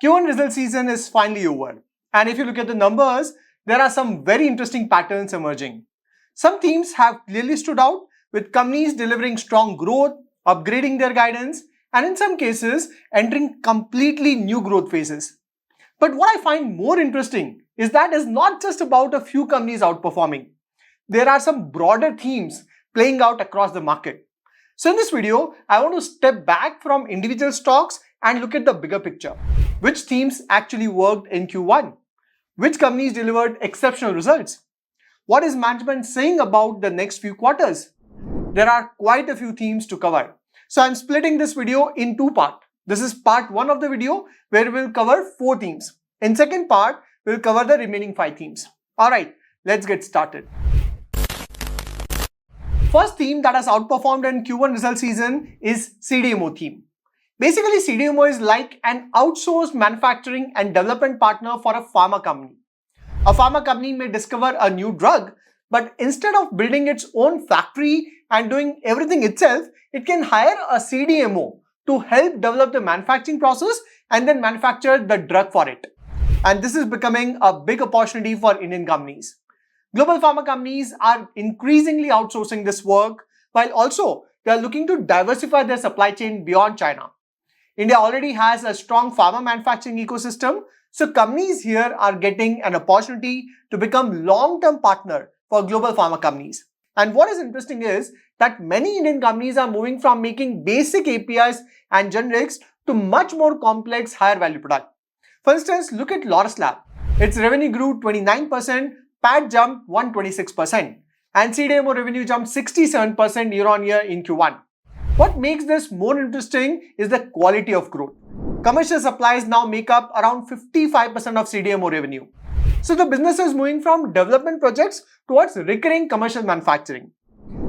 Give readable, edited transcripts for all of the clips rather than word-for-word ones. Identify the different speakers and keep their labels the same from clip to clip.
Speaker 1: Q1 result season is finally over. And if you look at the numbers, there are some very interesting patterns emerging. Some themes have clearly stood out, with companies delivering strong growth, upgrading their guidance, and in some cases, entering completely new growth phases. But what I find more interesting is that it's not just about a few companies outperforming. There are some broader themes playing out across the market. So in this video, I want to step back from individual stocks and look at the bigger picture. Which themes actually worked in Q1? Which companies delivered exceptional results? What is management saying about the next few quarters? There are quite a few themes to cover. So I'm splitting this video in two parts. This is part 1 of the video where we'll cover 4 themes. In second part, we'll cover the remaining 5 themes. Alright, let's get started. First theme that has outperformed in Q1 result season is CDMO theme. Basically, CDMO is like an outsourced manufacturing and development partner for a pharma company. A pharma company may discover a new drug, but instead of building its own factory and doing everything itself, it can hire a CDMO to help develop the manufacturing process and then manufacture the drug for it. And this is becoming a big opportunity for Indian companies. Global pharma companies are increasingly outsourcing this work, while also they are looking to diversify their supply chain beyond China. India already has a strong pharma manufacturing ecosystem, so companies here are getting an opportunity to become long-term partner for global pharma companies. And what is interesting is that many Indian companies are moving from making basic APIs and generics to much more complex, higher value product. For instance, look at Laurus Lab. Its revenue grew 29%, PAT jumped 126%, and CDMO revenue jumped 67% year-on-year in Q1. What makes this more interesting is the quality of growth. Commercial supplies now make up around 55% of CDMO revenue. So the business is moving from development projects towards recurring commercial manufacturing.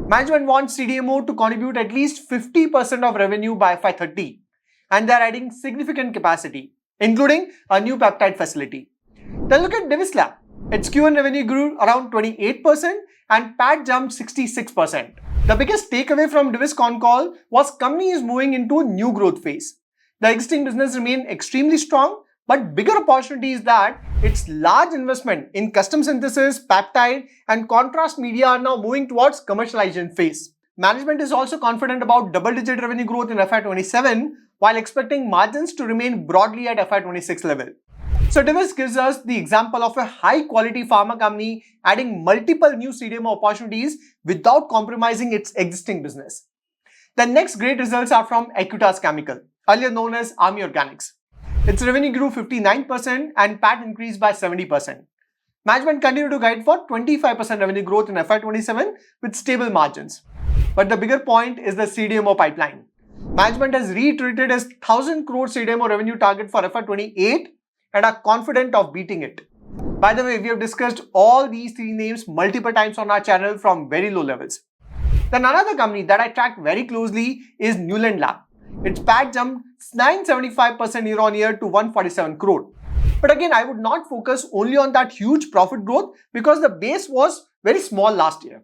Speaker 1: Management wants CDMO to contribute at least 50% of revenue by FY30, and they are adding significant capacity, including a new peptide facility. Then look at Divis Lab. Its Q1 revenue grew around 28% and PAT jumped 66%. The biggest takeaway from Divis Con Call was company is moving into a new growth phase. The existing business remained extremely strong, but bigger opportunity is that its large investment in custom synthesis, peptide, and contrast media are now moving towards commercialization phase. Management is also confident about double-digit revenue growth in FY27 while expecting margins to remain broadly at FY26 level. So Divis gives us the example of a high-quality pharma company adding multiple new CDMO opportunities without compromising its existing business. The next great results are from Acuitas Chemical, earlier known as Army Organics. Its revenue grew 59% and PAT increased by 70%. Management continued to guide for 25% revenue growth in FY27 with stable margins. But the bigger point is the CDMO pipeline. Management has reiterated its 1,000 crore CDMO revenue target for FY28 and are confident of beating it. By the way, we have discussed all these 3 names multiple times on our channel from very low levels. Then another company that I track very closely is Neuland Lab. Its PAT jumped 975% year-on-year to 147 crore. But again, I would not focus only on that huge profit growth because the base was very small last year.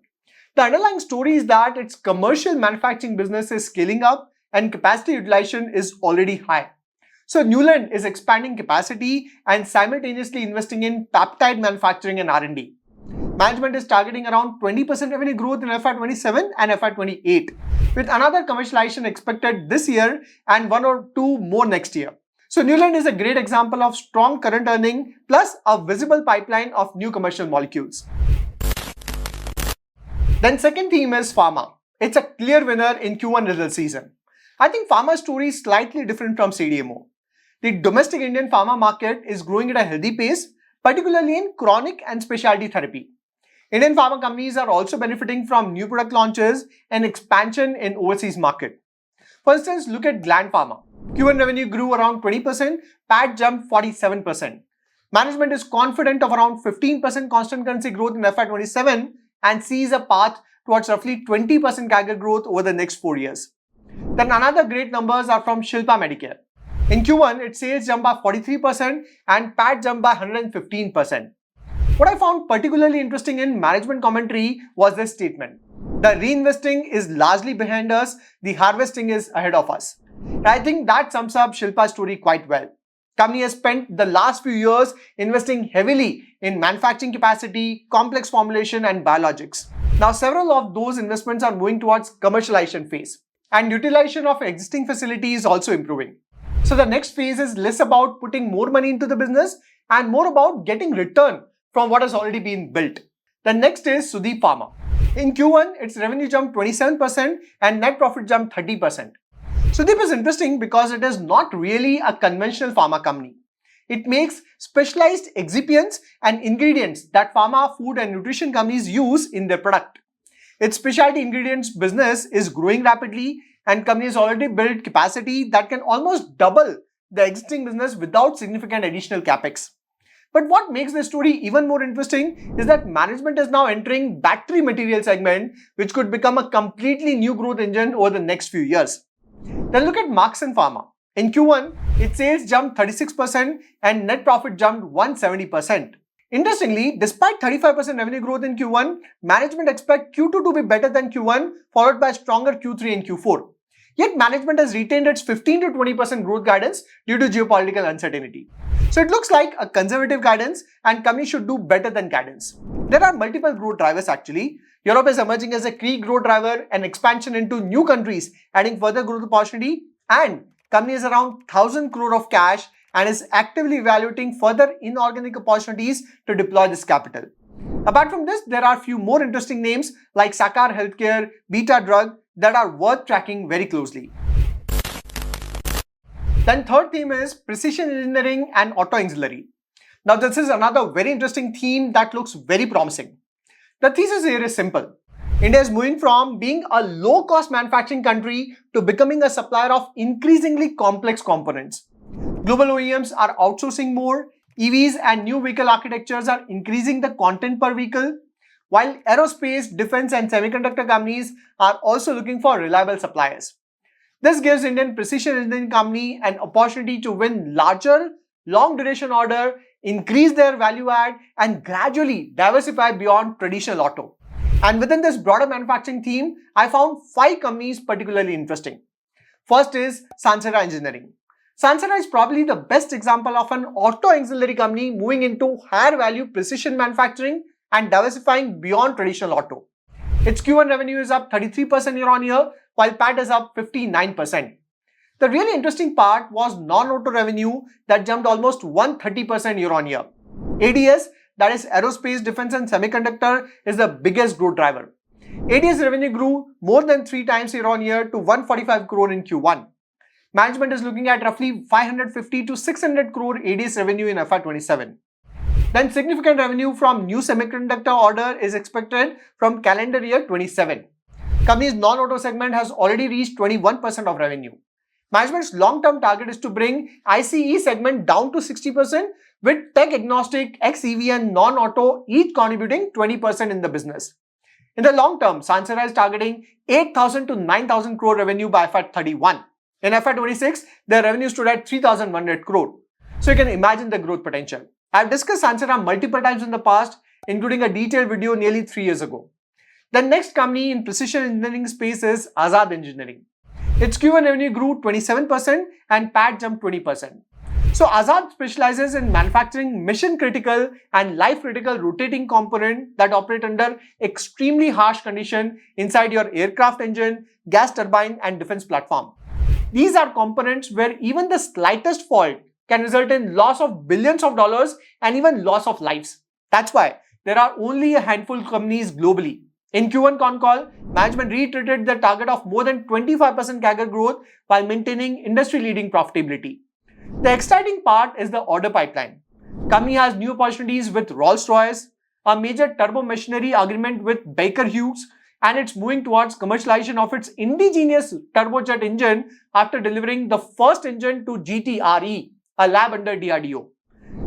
Speaker 1: The underlying story is that its commercial manufacturing business is scaling up and capacity utilization is already high. So Neuland is expanding capacity and simultaneously investing in peptide manufacturing and R&D. Management is targeting around 20% revenue growth in FY27 and FY28, with another commercialization expected this year and 1 or 2 more next year. So Neuland is a great example of strong current earning plus a visible pipeline of new commercial molecules. Then second theme is Pharma. It's a clear winner in Q1 result season. I think Pharma's story is slightly different from CDMO. The domestic Indian pharma market is growing at a healthy pace, particularly in chronic and specialty therapy. Indian pharma companies are also benefiting from new product launches and expansion in overseas market. For instance, look at Gland Pharma. Q1 revenue grew around 20%, PAT jumped 47%. Management is confident of around 15% constant currency growth in FY27 and sees a path towards roughly 20% CAGR growth over the next 4 years. Then another great numbers are from Shilpa Medicare. In Q1, its sales jumped by 43% and PAT jumped by 115%. What I found particularly interesting in management commentary was this statement. The reinvesting is largely behind us, the harvesting is ahead of us. And I think that sums up Shilpa's story quite well. Company has spent the last few years investing heavily in manufacturing capacity, complex formulation and biologics. Now several of those investments are moving towards commercialization phase, and utilization of existing facilities is also improving. So the next phase is less about putting more money into the business and more about getting return from what has already been built. The next is Sudeep Pharma. In Q1, its revenue jumped 27% and net profit jumped 30%. Sudeep is interesting because it is not really a conventional pharma company. It makes specialized excipients and ingredients that pharma, food and nutrition companies use in their product. Its specialty ingredients business is growing rapidly, and company has already built capacity that can almost double the existing business without significant additional capex. But what makes this story even more interesting is that management is now entering battery material segment, which could become a completely new growth engine over the next few years. Then look at Marks and Pharma. In Q1, its sales jumped 36% and net profit jumped 170%. Interestingly, despite 35% revenue growth in Q1, management expects Q2 to be better than Q1, followed by stronger Q3 and Q4. Yet management has retained its 15 to 20% growth guidance due to geopolitical uncertainty. So it looks like a conservative guidance, and company should do better than guidance. There are multiple growth drivers actually. Europe is emerging as a key growth driver and expansion into new countries, adding further growth opportunity, and company is around 1,000 crore of cash and is actively evaluating further inorganic opportunities to deploy this capital. Apart from this, there are a few more interesting names like Sakar Healthcare, Beta Drug that are worth tracking very closely. Then third theme is precision engineering and auto auxiliary. Now this is another very interesting theme that looks very promising. The thesis here is simple. India is moving from being a low-cost manufacturing country to becoming a supplier of increasingly complex components. Global OEMs are outsourcing more, EVs and new vehicle architectures are increasing the content per vehicle, while aerospace, defense and semiconductor companies are also looking for reliable suppliers. This gives Indian precision engineering company an opportunity to win larger, long-duration order, increase their value add and gradually diversify beyond traditional auto. And within this broader manufacturing theme, I found 5 companies particularly interesting. First is Sansera Engineering. Sansera is probably the best example of an auto auxiliary company moving into higher value precision manufacturing and diversifying beyond traditional auto. Its Q1 revenue is up 33% year on year, while PAT is up 59%. The really interesting part was non-auto revenue that jumped almost 130% year on year. ADS, that is aerospace, defense and semiconductor, is the biggest growth driver. ADS revenue grew more than 3 times year on year to 145 crore in Q1. Management is looking at roughly 550 to 600 crore ADS revenue in FY27. Then significant revenue from new semiconductor order is expected from calendar year 27. Company's non-auto segment has already reached 21% of revenue. Management's long-term target is to bring ICE segment down to 60%, with tech-agnostic, XEV and non-auto each contributing 20% in the business. In the long term, Sansera is targeting 8,000 to 9,000 crore revenue by FY31. In FY26, their revenue stood at 3,100 crore. So you can imagine the growth potential. I've discussed Sansera multiple times in the past, including a detailed video nearly 3 years ago. The next company in precision engineering space is Azad Engineering. Its Q1 revenue grew 27% and PAT jumped 20%. So Azad specializes in manufacturing mission critical and life critical rotating components that operate under extremely harsh conditions inside your aircraft engine, gas turbine and defense platform. These are components where even the slightest fault can result in loss of billions of dollars and even loss of lives. That's why there are only a handful of companies globally. In Q1 con call, management reiterated the target of more than 25% CAGR growth while maintaining industry-leading profitability. The exciting part is the order pipeline. Company has new opportunities with Rolls-Royce, a major turbo machinery agreement with Baker Hughes, and it's moving towards commercialization of its indigenous turbojet engine after delivering the first engine to GTRE, a lab under DRDO.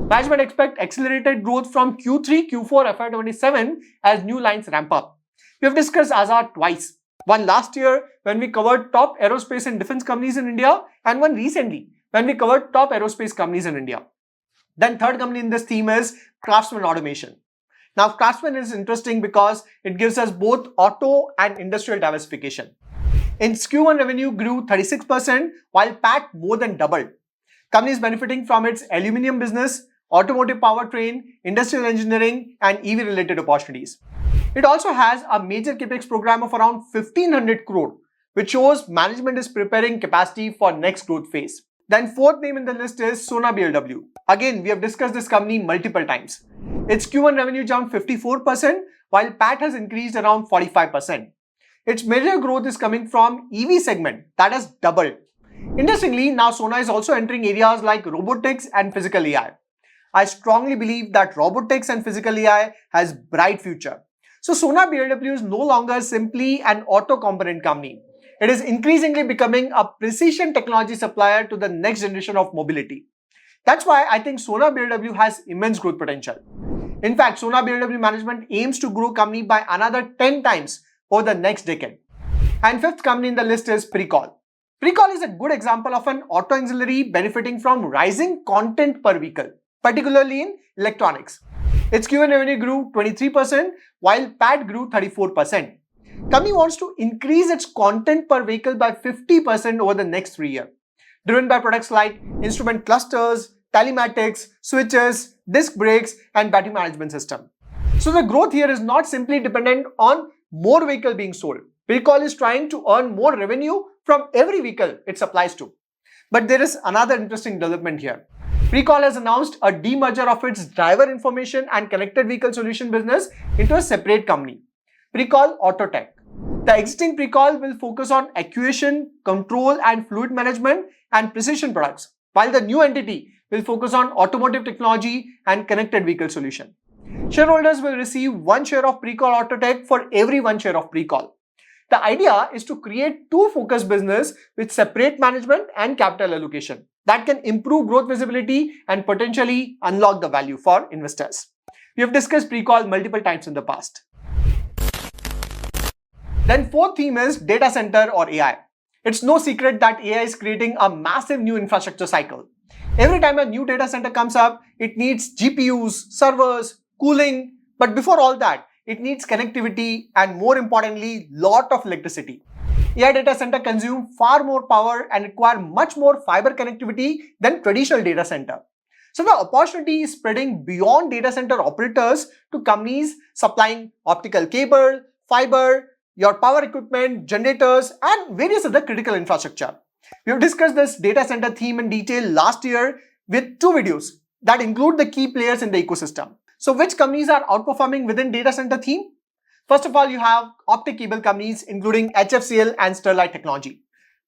Speaker 1: Management expects accelerated growth from Q3, Q4 FY27 as new lines ramp up. We have discussed Azad twice. One last year when we covered top aerospace and defense companies in India, and one recently when we covered top aerospace companies in India. Then third company in this theme is Craftsman Automation. Now Craftsman is interesting because it gives us both auto and industrial diversification. Its Q1 revenue grew 36% while PAT more than doubled. Company is benefiting from its aluminium business, automotive powertrain, industrial engineering, and EV related opportunities. It also has a major capex program of around 1500 crore, which shows management is preparing capacity for next growth phase. Then fourth name in the list is Sona BLW. Again, we have discussed this company multiple times. Its Q1 revenue jumped 54%, while PAT has increased around 45%. Its major growth is coming from EV segment that has doubled. Interestingly, now Sona is also entering areas like robotics and physical AI. I strongly believe that robotics and physical AI has bright future. So Sona BLW is no longer simply an auto component company. It is increasingly becoming a precision technology supplier to the next generation of mobility. That's why I think Sona BLW has immense growth potential. In fact, Sona BLW management aims to grow company by another 10 times over the next decade. And fifth company in the list is Precol. Precol is a good example of an auto auxiliary benefiting from rising content per vehicle, particularly in electronics. Its Q1 revenue grew 23%, while PAT grew 34%. Company wants to increase its content per vehicle by 50% over the next 3 years, driven by products like instrument clusters, telematics, switches, disc brakes, and battery management system. So the growth here is not simply dependent on more vehicle being sold. Precol is trying to earn more revenue from every vehicle it supplies to. But there is another interesting development here. Precol has announced a demerger of its driver information and connected vehicle solution business into a separate company, Precol Autotech. The existing Precol will focus on actuation, control and fluid management and precision products, while the new entity will focus on automotive technology and connected vehicle solution. Shareholders will receive 1 share of Precol Autotech for every 1 share of Precol. The idea is to create two focused business with separate management and capital allocation that can improve growth visibility and potentially unlock the value for investors. We have discussed Precol multiple times in the past. Then fourth theme is data center or AI. It's no secret that AI is creating a massive new infrastructure cycle. Every time a new data center comes up, it needs GPUs, servers, cooling, but before all that, it needs connectivity and more importantly, lot of electricity. AI data center consume far more power and require much more fiber connectivity than traditional data center. So the opportunity is spreading beyond data center operators to companies supplying optical cable, fiber, your power equipment, generators, and various other critical infrastructure. We have discussed this data center theme in detail last year with 2 videos that include the key players in the ecosystem. So which companies are outperforming within data center theme? First of all, you have optic cable companies including HFCL and Sterlite Technology.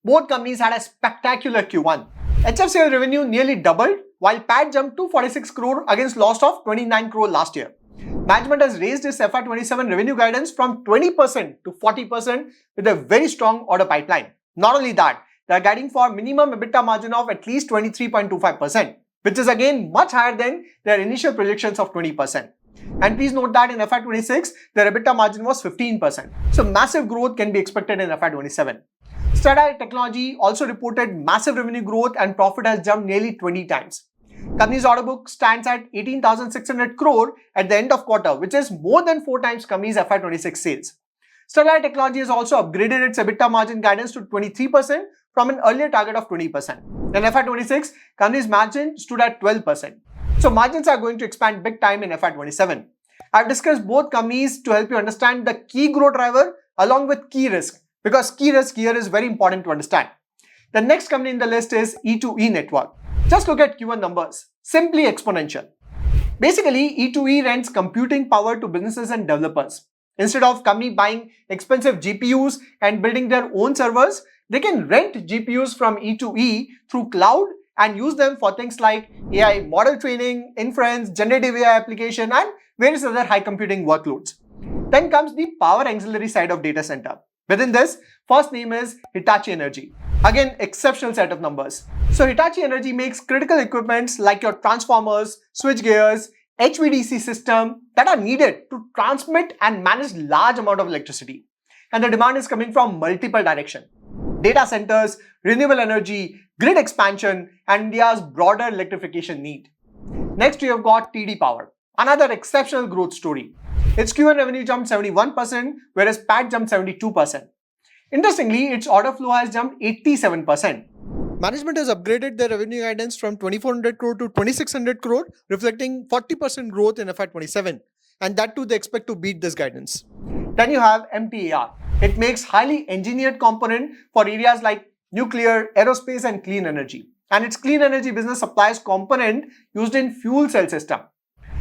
Speaker 1: Both companies had a spectacular Q1. HFCL revenue nearly doubled while PAT jumped to 46 crore against loss of 29 crore last year. Management has raised its FY27 revenue guidance from 20% to 40% with a very strong order pipeline. Not only that, they are guiding for minimum EBITDA margin of at least 23.25%, which is again much higher than their initial projections of 20%. And please note that in FY26, their EBITDA margin was 15%. So massive growth can be expected in FY27. Sterlite Technology also reported massive revenue growth and profit has jumped nearly 20 times. Company's order book stands at 18,600 crore at the end of quarter, which is more than 4 times company's FY26 sales. Sterlite Technology has also upgraded its EBITDA margin guidance to 23% from an earlier target of 20%. In FY26, company's margin stood at 12%. So margins are going to expand big time in FY27. I've discussed both companies to help you understand the key growth driver along with key risk, because key risk here is very important to understand. The next company in the list is E2E Network. Just look at Q1 numbers, simply exponential. Basically, E2E rents computing power to businesses and developers. Instead of company buying expensive GPUs and building their own servers, they can rent GPUs from E2E through cloud and use them for things like AI model training, inference, generative AI application, and various other high computing workloads. Then comes the power auxiliary side of data center. Within this, first name is Hitachi Energy. Again, exceptional set of numbers. So Hitachi Energy makes critical equipments like your transformers, switch gears, HVDC system that are needed to transmit and manage large amount of electricity. And the demand is coming from multiple directions. Data centers, renewable energy, grid expansion, and India's broader electrification need. Next, we have got TD Power, another exceptional growth story. Its Q1 revenue jumped 71%, whereas PAT jumped 72%. Interestingly, its order flow has jumped 87%. Management has upgraded their revenue guidance from 2400 crore to 2600 crore, reflecting 40% growth in FY27. And that too, they expect to beat this guidance. Then you have MTAR. It makes highly engineered component for areas like nuclear, aerospace, and clean energy. And its clean energy business supplies component used in fuel cell system.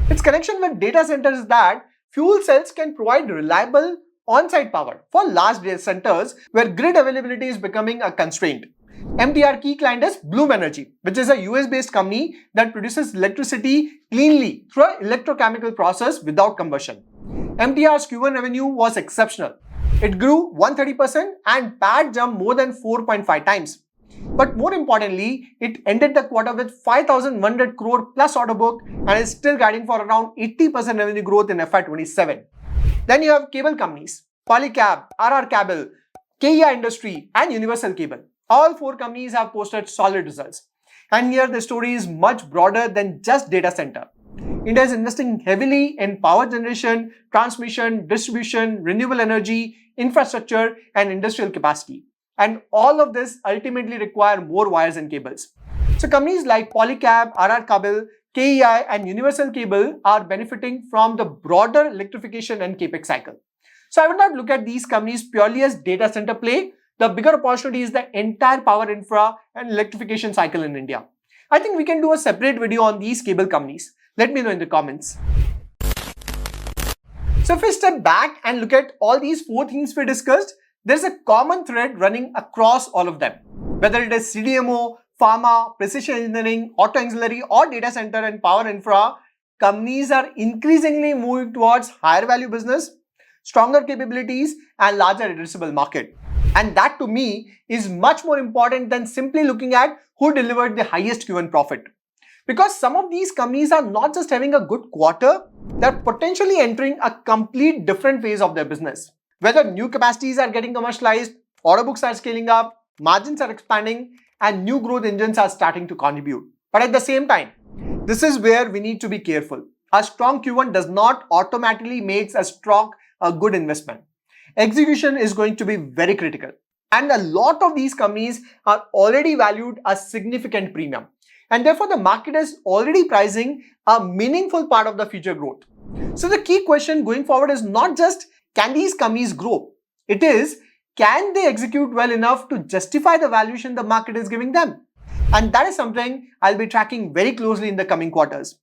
Speaker 1: Its connection with data centers is that fuel cells can provide reliable on-site power for large data centers where grid availability is becoming a constraint. MTR key client is Bloom Energy, which is a US-based company that produces electricity cleanly through an electrochemical process without combustion. MTR's Q1 revenue was exceptional. It grew 130% and PAT jumped more than 4.5 times. But more importantly, it ended the quarter with 5,100 crore plus order book and is still guiding for around 80% revenue growth in FY27. Then you have cable companies, Polycab, RR Cable, KEI Industry and Universal Cable. All four companies have posted solid results. And here the story is much broader than just data center. India is investing heavily in power generation, transmission, distribution, renewable energy, infrastructure and industrial capacity. And all of this ultimately require more wires and cables. So companies like Polycab, RR Cable, KEI and Universal Cable are benefiting from the broader electrification and capex cycle. So I would not look at these companies purely as data center play. The bigger opportunity is the entire power infra and electrification cycle in India. I think we can do a separate video on these cable companies. Let me know in the comments. So if we step back and look at all these four themes we discussed, there's a common thread running across all of them. Whether it is CDMO, Pharma, precision engineering, auto auxiliary or data center and power infra, companies are increasingly moving towards higher value business, stronger capabilities and larger addressable market. And that to me is much more important than simply looking at who delivered the highest Q1 profit. Because some of these companies are not just having a good quarter, they're potentially entering a complete different phase of their business. Whether new capacities are getting commercialized, order books are scaling up, margins are expanding, and new growth engines are starting to contribute. But at the same time, this is where we need to be careful. A strong Q1 does not automatically make a good investment. Execution is going to be very critical. And a lot of these companies are already valued a significant premium. And therefore, the market is already pricing a meaningful part of the future growth. So the key question going forward is not just can these companies grow? It is, can they execute well enough to justify the valuation the market is giving them? And that is something I'll be tracking very closely in the coming quarters.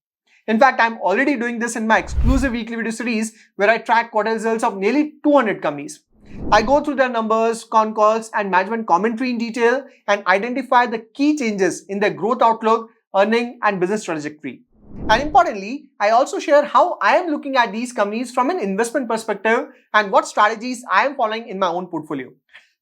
Speaker 1: In fact, I'm already doing this in my exclusive weekly video series where I track quarter results of nearly 200 companies. I go through their numbers, con calls and management commentary in detail and identify the key changes in their growth outlook, earning and business trajectory. And importantly, I also share how I am looking at these companies from an investment perspective and what strategies I am following in my own portfolio.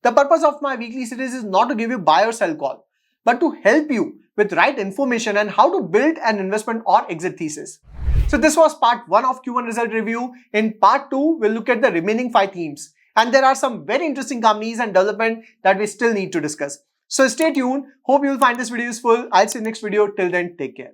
Speaker 1: The purpose of my weekly series is not to give you buy or sell call, but to help you with right information and how to build an investment or exit thesis. So this was part 1 of Q1 result review. In part 2, we'll look at the remaining 5 themes. And there are some very interesting companies and development that we still need to discuss. So stay tuned. Hope you'll find this video useful. I'll see you next video. Till then, take care.